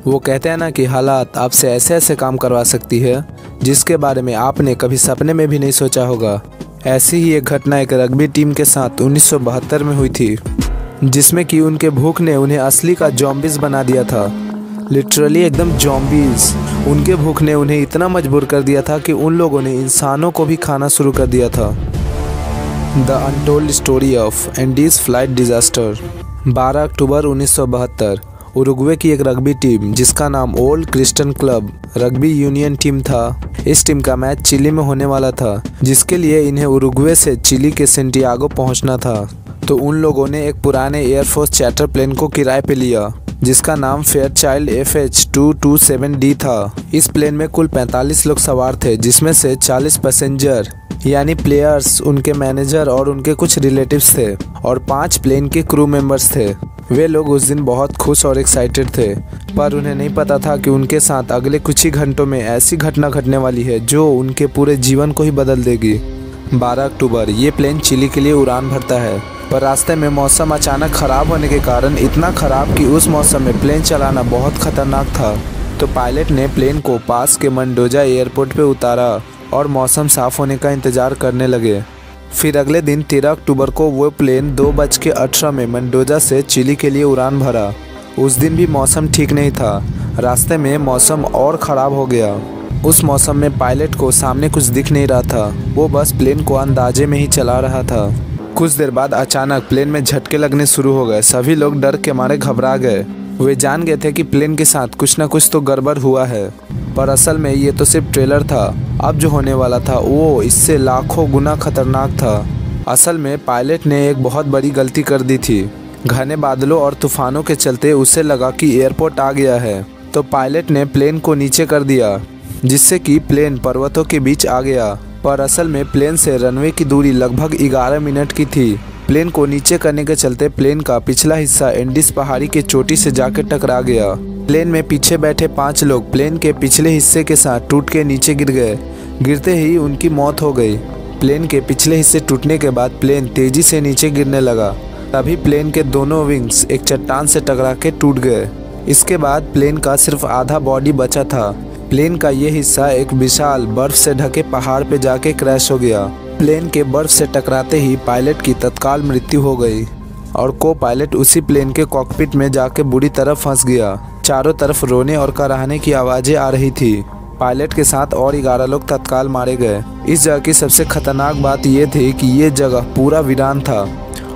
वो कहते हैं ना कि हालात आपसे ऐसे ऐसे काम करवा सकती है जिसके बारे में आपने कभी सपने में भी नहीं सोचा होगा। ऐसी ही एक घटना एक रग्बी टीम के साथ 1972 में हुई थी, जिसमें कि उनके भूख ने उन्हें असली का जॉम्बीज बना दिया था। लिटरली एकदम जॉम्बीज। उनके भूख ने उन्हें इतना मजबूर कर दिया था कि उन लोगों ने इंसानों को भी खाना शुरू कर दिया था। The untold story of Andes flight disaster. 12 October 1972 Uruguay की एक रग्बी टीम जिसका नाम old Christian club rugby union team था, इस टीम का मैच चिली में होने वाला था, जिसके लिए इन्हें उरुग्वे से चिली के सेंटियागो पहुंचना था। तो उन लोगों ने एक पुराने एयरफोर्स चार्टर प्लेन को किराए पे लिया जिसका नाम फेयरचाइल्ड FH-227D था। इस प्लेन में कुल 45 लोग सवार थे, जिसमें से 40 पैसेंजर यानी प्लेयर्स, उनके मैनेजर और उनके कुछ रिलेटिव्स थे, और 5 प्लेन के क्रू मेंबर्स थे। वे लोग उस दिन बहुत खुश और एक्साइटेड थे, पर उन्हें नहीं पता था कि उनके साथ अगले कुछ ही घंटों में ऐसी घटना घटने वाली है जो उनके पूरे जीवन को ही बदल देगी। 12 अक्टूबर ये प्लेन चिली के लिए उड़ान भरता है, पर रास्ते में मौसम अचानक ख़राब होने के कारण इतना ख़राब कि उस मौसम में प्लेन चलाना बहुत ख़तरनाक था। तो पायलट ने प्लेन को पास के मंडोजा एयरपोर्ट पे उतारा और मौसम साफ़ होने का इंतज़ार करने लगे। फिर अगले दिन 13 अक्टूबर को वो प्लेन 2:18 में मंडोजा से चिली के लिए उड़ान भरा। उस दिन भी मौसम ठीक नहीं था, रास्ते में मौसम और ख़राब हो गया। उस मौसम में पायलट को सामने कुछ दिख नहीं रहा था, वो बस प्लेन को अंदाजे में ही चला रहा था। कुछ देर बाद अचानक प्लेन में झटके लगने शुरू हो गए। सभी लोग डर के मारे घबरा गए। वे जान गए थे कि प्लेन के साथ कुछ न कुछ तो गड़बड़ हुआ है, पर असल में ये तो सिर्फ ट्रेलर था। अब जो होने वाला था वो इससे लाखों गुना खतरनाक था। असल में पायलट ने एक बहुत बड़ी गलती कर दी थी। घने बादलों और तूफानों के चलते उसे लगा कि एयरपोर्ट आ गया है, तो पायलट ने प्लेन को नीचे कर दिया, जिससे कि प्लेन पर्वतों के बीच आ गया। पर असल में प्लेन से रनवे की दूरी लगभग 11 मिनट की थी। प्लेन को नीचे करने के चलते प्लेन का पिछला हिस्सा एंडीज पहाड़ी के चोटी से जाकर टकरा गया। प्लेन में पीछे बैठे 5 लोग प्लेन के पिछले हिस्से के साथ टूट के नीचे गिर गए। गिरते ही उनकी मौत हो गई। प्लेन के पिछले हिस्से टूटने के बाद प्लेन तेजी से नीचे गिरने लगा। तभी प्लेन के दोनों विंग्स एक चट्टान से टकरा के टूट गए। इसके बाद प्लेन का सिर्फ आधा बॉडी बचा था। प्लेन का ये हिस्सा एक विशाल बर्फ से ढके पहाड़ पे जाके क्रैश हो गया। प्लेन के बर्फ से टकराते ही पायलट की तत्काल मृत्यु हो गई और को पायलट उसी प्लेन के कॉकपिट में जाके बुरी तरह फंस गया। चारों तरफ रोने और कराहने की आवाज़ें आ रही थी। पायलट के साथ और 11 लोग तत्काल मारे गए। इस जगह की सबसे खतरनाक बात यह थी कि ये जगह पूरा वीरान था,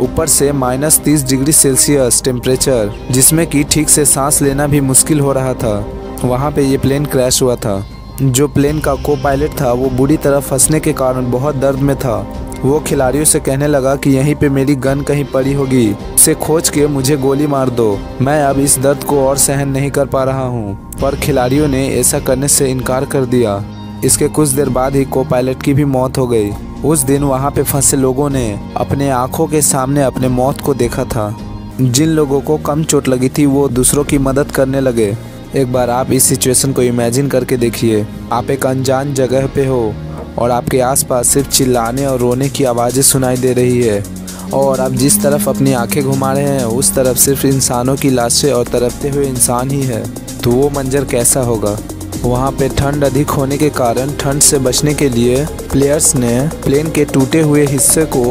ऊपर से -30 डिग्री सेल्सियस टेम्परेचर, जिसमें कि ठीक से सांस लेना भी मुश्किल हो रहा था। वहाँ पे ये प्लेन क्रैश हुआ था। जो प्लेन का को पायलट था वो बुरी तरह फंसने के कारण बहुत दर्द में था। वो खिलाड़ियों से कहने लगा कि यहीं पे मेरी गन कहीं पड़ी होगी, उसे खोज के मुझे गोली मार दो, मैं अब इस दर्द को और सहन नहीं कर पा रहा हूँ। पर खिलाड़ियों ने ऐसा करने से इनकार कर दिया। इसके कुछ देर बाद ही को पायलट की भी मौत हो गई। उस दिन वहाँ पे फंसे लोगों ने अपने आँखों के सामने अपने मौत को देखा था। जिन लोगों को कम चोट लगी थी वो दूसरों की मदद करने लगे। एक बार आप इस सिचुएशन को इमेजिन करके देखिए। आप एक अनजान जगह पे हो और आपके आसपास सिर्फ चिल्लाने और रोने की आवाज़ें सुनाई दे रही है, और आप जिस तरफ अपनी आंखें घुमा रहे हैं उस तरफ सिर्फ इंसानों की लाशें और तड़पते हुए इंसान ही है। तो वो मंजर कैसा होगा। वहाँ पे ठंड अधिक होने के कारण ठंड से बचने के लिए प्लेयर्स ने प्लेन के टूटे हुए हिस्से को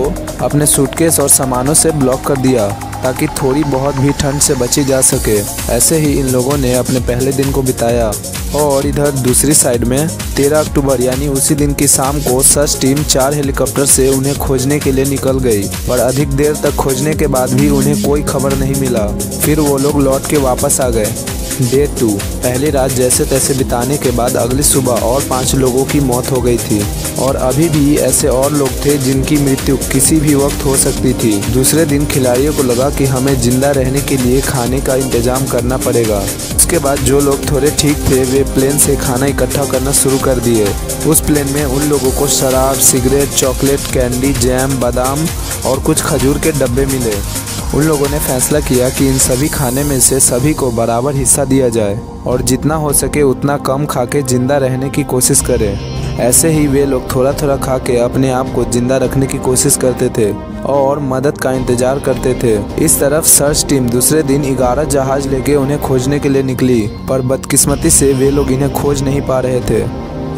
अपने सूटकेस और सामानों से ब्लॉक कर दिया ताकि थोड़ी बहुत भी ठंड से बची जा सके। ऐसे ही इन लोगों ने अपने पहले दिन को बिताया। और इधर दूसरी साइड में 13 अक्टूबर यानी उसी दिन की शाम को सर्च टीम 4 हेलीकॉप्टर से उन्हें खोजने के लिए निकल गई, पर अधिक देर तक खोजने के बाद भी उन्हें कोई खबर नहीं मिला। फिर वो लोग लौट के वापस आ गए। डे 2 पहली रात जैसे तैसे बिताने के बाद अगली सुबह और 5 लोगों की मौत हो गई थी, और अभी भी ऐसे और लोग थे जिनकी मृत्यु किसी भी वक्त हो सकती थी। दूसरे दिन खिलाड़ियों को लगा कि हमें जिंदा रहने के लिए खाने का इंतजाम करना पड़ेगा। उसके बाद जो लोग थोड़े ठीक थे वे प्लेन से खाना इकट्ठा करना शुरू कर दिए। उस प्लेन में उन लोगों को शराब, सिगरेट, चॉकलेट, कैंडी, जैम, बादाम और कुछ खजूर के डब्बे मिले। उन लोगों ने फैसला किया कि इन सभी खाने में से सभी को बराबर हिस्सा दिया जाए और जितना हो सके उतना कम खा के जिंदा रहने की कोशिश करें। ऐसे ही वे लोग थोड़ा थोड़ा खा के अपने आप को जिंदा रखने की कोशिश करते थे। और मदद का इंतजार करते थे। इस तरफ सर्च टीम दूसरे दिन 11 जहाज लेके उन्हें खोजने के लिए निकली, पर बदकिस्मती से वे लोग इन्हें खोज नहीं पा रहे थे।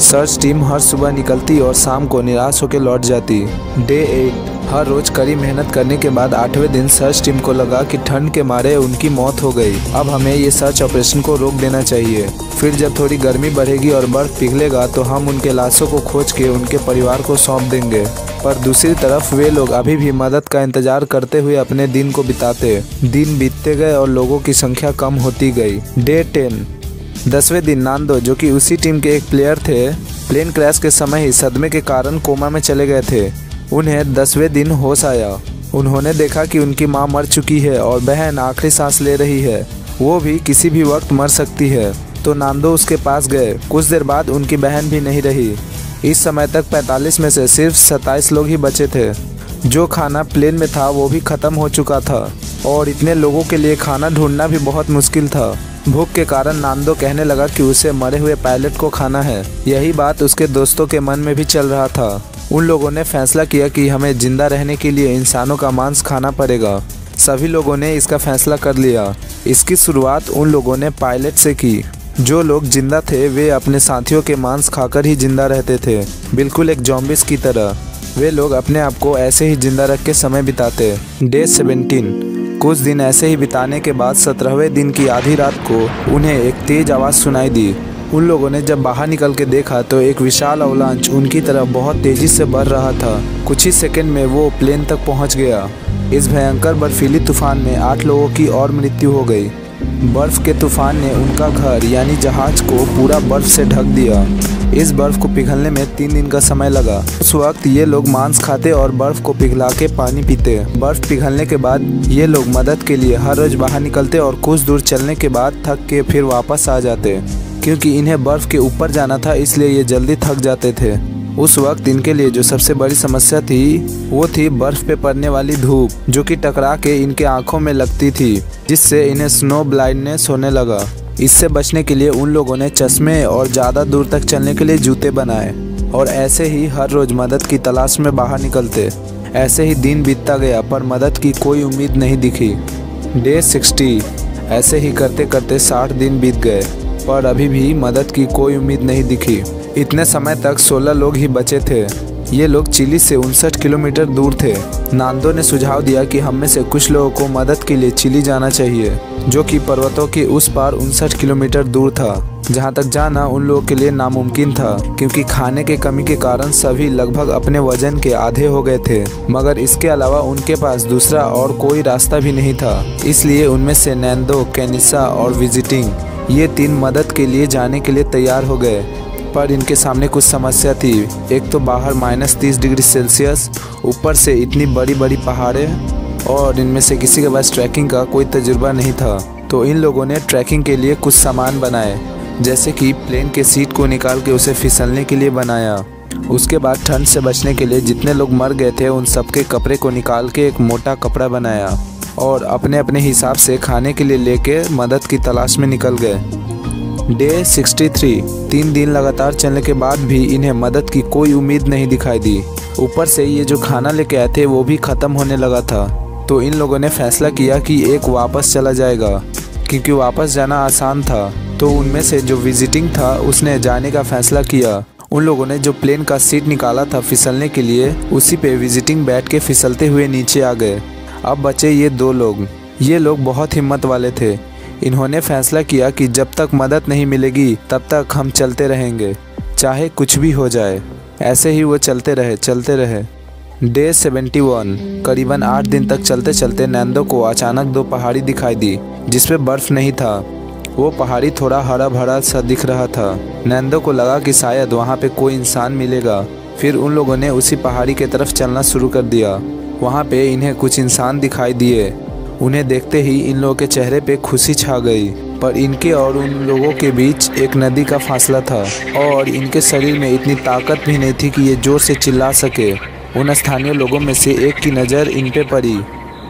सर्च टीम हर सुबह निकलती और शाम को निराश होकर लौट जाती। डे 8 हर रोज कड़ी मेहनत करने के बाद 8वें दिन सर्च टीम को लगा कि ठंड के मारे उनकी मौत हो गई। अब हमें ये सर्च ऑपरेशन को रोक देना चाहिए। फिर जब थोड़ी गर्मी बढ़ेगी और बर्फ पिघलेगा तो हम उनके लाशों को खोज के उनके परिवार को सौंप देंगे। पर दूसरी तरफ वे लोग अभी भी मदद का इंतजार करते हुए अपने दिन को बिताते। दिन बीतते गए और लोगों की संख्या कम होती गई। डे 10 10वें दिन नांदो, जो कि उसी टीम के एक प्लेयर थे, प्लेन क्रैश के समय ही सदमे के कारण कोमा में चले गए थे। उन्हें 10वें दिन होश आया। उन्होंने देखा कि उनकी मां मर चुकी है और बहन आखिरी सांस ले रही है, वो भी किसी भी वक्त मर सकती है। तो नांदो उसके पास गए। कुछ देर बाद उनकी बहन भी नहीं रही। इस समय तक 45 में से सिर्फ 27 लोग ही बचे थे। जो खाना प्लेन में था वो भी खत्म हो चुका था और इतने लोगों के लिए खाना ढूंढना भी बहुत मुश्किल था। भूख के कारण नांदो कहने लगा कि उसे मरे हुए पायलट को खाना है। यही बात उसके दोस्तों के मन में भी चल रहा था। उन लोगों ने फैसला किया कि हमें जिंदा रहने के लिए इंसानों का मांस खाना पड़ेगा। सभी लोगों ने इसका फैसला कर लिया। इसकी शुरुआत उन लोगों ने पायलट से की। जो लोग जिंदा थे वे अपने साथियों के मांस खाकर ही जिंदा रहते थे, बिल्कुल एक जॉम्बिस की तरह। वे लोग अपने आप को ऐसे ही जिंदा रख के समय बिताते। डे 17 कुछ दिन ऐसे ही बिताने के बाद 17वें दिन की आधी रात को उन्हें एक तेज आवाज़ सुनाई दी। उन लोगों ने जब बाहर निकल के देखा तो एक विशाल अवलांच उनकी तरफ बहुत तेजी से बढ़ रहा था। कुछ ही सेकंड में वो प्लेन तक पहुंच गया। इस भयंकर बर्फीली तूफान में 8 लोगों की और मृत्यु हो गई। बर्फ के तूफान ने उनका घर यानी जहाज को पूरा बर्फ से ढक दिया। इस बर्फ को पिघलने में 3 दिन का समय लगा। उस वक्त ये लोग मांस खाते और बर्फ को पिघला के पानी पीते। बर्फ पिघलने के बाद ये लोग मदद के लिए हर रोज बाहर निकलते और कुछ दूर चलने के बाद थक के फिर वापस आ जाते। क्योंकि इन्हें बर्फ के ऊपर जाना था इसलिए ये जल्दी थक जाते थे। उस वक्त इनके लिए जो सबसे बड़ी समस्या थी वो थी बर्फ पे पड़ने वाली धूप, जो कि टकरा के इनके आंखों में लगती थी, जिससे इन्हें स्नो ब्लाइंडनेस होने लगा। इससे बचने के लिए उन लोगों ने चश्मे और ज़्यादा दूर तक चलने के लिए जूते बनाए और ऐसे ही हर रोज़ मदद की तलाश में बाहर निकलते। ऐसे ही दिन बीतता गया पर मदद की कोई उम्मीद नहीं दिखी। डे 60 ऐसे ही करते करते 60 दिन बीत गए पर अभी भी मदद की कोई उम्मीद नहीं दिखी। इतने समय तक 16 लोग ही बचे थे। ये लोग चिली से 59 किलोमीटर दूर थे। नांदो ने सुझाव दिया कि हम में से कुछ लोगों को मदद के लिए चिली जाना चाहिए, जो कि पर्वतों के उस पार 59 किलोमीटर दूर था, जहां तक जाना उन लोगों के लिए नामुमकिन था क्योंकि खाने के कमी के कारण सभी लगभग अपने वजन के आधे हो गए थे। मगर इसके अलावा उनके पास दूसरा और कोई रास्ता भी नहीं था। इसलिए उनमें से नैंदो, कैनिसा और विजिटिंग ये 3 मदद के लिए जाने के लिए तैयार हो गए। पर इनके सामने कुछ समस्या थी। एक तो बाहर -30 डिग्री सेल्सियस, ऊपर से इतनी बड़ी बड़ी पहाड़ें और इनमें से किसी के पास ट्रैकिंग का कोई तजुर्बा नहीं था। तो इन लोगों ने ट्रैकिंग के लिए कुछ सामान बनाए, जैसे कि प्लेन के सीट को निकाल के उसे फिसलने के लिए बनाया। उसके बाद ठंड से बचने के लिए जितने लोग मर गए थे उन सबके कपड़े को निकाल के एक मोटा कपड़ा बनाया और अपने अपने हिसाब से खाने के लिए लेके मदद की तलाश में निकल गए। डे 63 3 दिन लगातार चलने के बाद भी इन्हें मदद की कोई उम्मीद नहीं दिखाई दी। ऊपर से ये जो खाना लेके आए थे वो भी ख़त्म होने लगा था। तो इन लोगों ने फैसला किया कि एक वापस चला जाएगा, क्योंकि वापस जाना आसान था। तो उनमें से जो विजिटिंग था उसने जाने का फैसला किया। उन लोगों ने जो प्लेन का सीट निकाला था फिसलने के लिए, उसी पे विजिटिंग बैठ के फिसलते हुए नीचे आ गए। अब बचे ये 2 लोग। ये लोग बहुत हिम्मत वाले थे। इन्होंने फैसला किया कि जब तक मदद नहीं मिलेगी तब तक हम चलते रहेंगे, चाहे कुछ भी हो जाए। ऐसे ही वो चलते रहे। डे 71 करीबन 8 दिन तक चलते चलते नैंदो को अचानक 2 पहाड़ी दिखाई दी जिसपे बर्फ़ नहीं था। वो पहाड़ी थोड़ा हरा भरा सा दिख रहा था। नैंदो को लगा कि शायद वहाँ पे कोई इंसान मिलेगा। फिर उन लोगों ने उसी पहाड़ी की तरफ चलना शुरू कर दिया। वहाँ पे इन्हें कुछ इंसान दिखाई दिए। उन्हें देखते ही इन लोगों के चेहरे पे खुशी छा गई। पर इनके और उन लोगों के बीच एक नदी का फासला था और इनके शरीर में इतनी ताकत भी नहीं थी कि ये जोर से चिल्ला सके। उन स्थानीय लोगों में से एक की नज़र इन पे पड़ी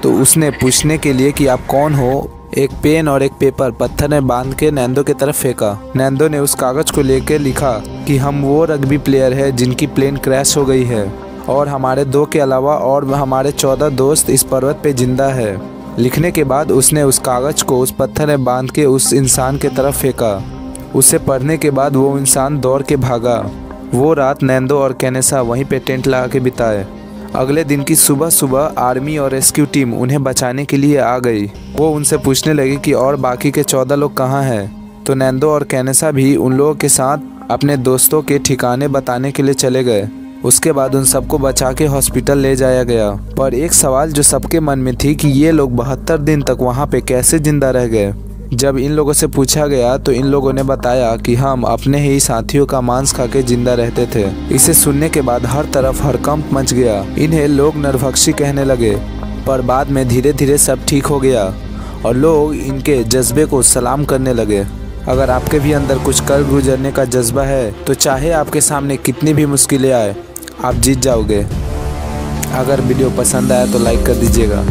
तो उसने पूछने के लिए कि आप कौन हो, एक पेन और एक पेपर पत्थर में बांध के नैंदो की तरफ फेंका। नैंदो ने उस कागज़ को लेकर लिखा कि हम वो रग्बी प्लेयर हैं जिनकी प्लेन क्रैश हो गई है और हमारे 2 के अलावा और हमारे 14 दोस्त इस पर्वत पे जिंदा है। लिखने के बाद उसने उस कागज़ को उस पत्थर में बांध के उस इंसान के तरफ फेंका। उसे पढ़ने के बाद वो इंसान दौड़ के भागा। वो रात नैंडो और कैनेसा वहीं पे टेंट लगा के बिताए। अगले दिन की सुबह सुबह आर्मी और रेस्क्यू टीम उन्हें बचाने के लिए आ गई। वो उनसे पूछने लगी कि और बाकी के 14 लोग कहाँ हैं। तो नैंडो और कैनेसा भी उन लोगों के साथ अपने दोस्तों के ठिकाने बताने के लिए चले गए। उसके बाद उन सबको बचा के हॉस्पिटल ले जाया गया। पर एक सवाल जो सबके मन में थी कि ये लोग 72 दिन तक वहाँ पे कैसे जिंदा रह गए। जब इन लोगों से पूछा गया तो इन लोगों ने बताया कि हम अपने ही साथियों का मांस खा के जिंदा रहते थे। इसे सुनने के बाद हर तरफ हड़कंप मच गया। इन्हें लोग नरभक्षी कहने लगे, पर बाद में धीरे धीरे सब ठीक हो गया और लोग इनके जज्बे को सलाम करने लगे। अगर आपके भी अंदर कुछ कर गुजरने का जज्बा है तो चाहे आपके सामने कितनी भी मुश्किलें आए, आप जीत जाओगे। अगर वीडियो पसंद आया तो लाइक कर दीजिएगा।